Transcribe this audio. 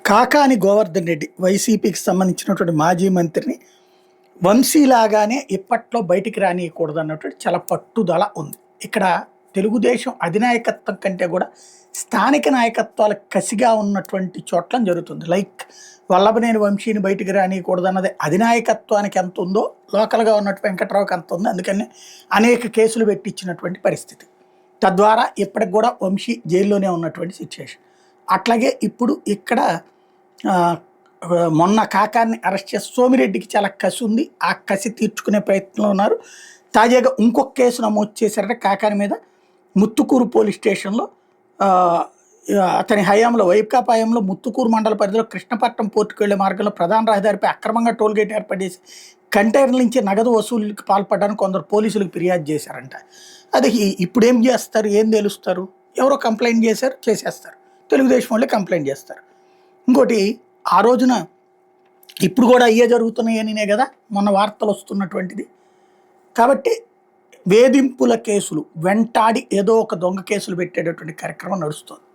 కాకాని గోవర్ధన్ రెడ్డి వైసీపీకి సంబంధించినటువంటి మాజీ మంత్రిని వంశీలాగానే ఇప్పట్లో బయటికి రానియకూడదు అన్నటువంటి చాలా పట్టుదల ఉంది. ఇక్కడ తెలుగుదేశం అధినాయకత్వం కంటే కూడా స్థానిక నాయకత్వాల కసిగా ఉన్నటువంటి చోట్ల జరుగుతుంది. లైక్ వల్లభనేని వంశీని బయటికి రానియకూడదు అన్నది అధినాయకత్వానికి ఎంత ఉందో లోకల్గా ఉన్నట్టు వెంకట్రావుకి అంత ఉంది. అందుకని అనేక కేసులు పెట్టించినటువంటి పరిస్థితి. తద్వారా ఇప్పటికి కూడా వంశీ జైల్లోనే ఉన్నటువంటి సిచ్యువేషన్. అట్లాగే ఇప్పుడు ఇక్కడ మొన్న కాకాన్ని అరెస్ట్ చేసి సోమిరెడ్డికి చాలా కసి ఉంది. ఆ కసి తీర్చుకునే ప్రయత్నంలో ఉన్నారు. తాజాగా ఇంకొక కేసు నమోదు చేశారంటే కాకాని మీద ముత్తుకూరు పోలీస్ స్టేషన్లో అతని హయాంలో వైకాపా హయాంలో ముత్తుకూరు మండల పరిధిలో కృష్ణపట్నం పోర్టుకు వెళ్లే మార్గంలో ప్రధాన రహదారిపై అక్రమంగా టోల్గేట్ ఏర్పాటు చేసి కంటైనర్ల నుంచి నగదు వసూలుకి పాల్పడడానికి కొందరు పోలీసులకు ఫిర్యాదు చేశారంట. అది ఇప్పుడు ఏం చేస్తారు, ఏం తెలుస్తారు? ఎవరో కంప్లైంట్ చేశారు, చేసేస్తారు. తెలుగుదేశం వాళ్ళే కంప్లైంట్ చేస్తారు. ఇంకోటి ఆ రోజున ఇప్పుడు కూడా అయ్యే జరుగుతున్నాయనినే కదా మొన్న వార్తలు వస్తున్నటువంటిది. కాబట్టి వేధింపుల కేసులు వెంటాడి ఏదో ఒక దొంగ కేసులు పెట్టేటటువంటి కార్యక్రమం నడుస్తుంది.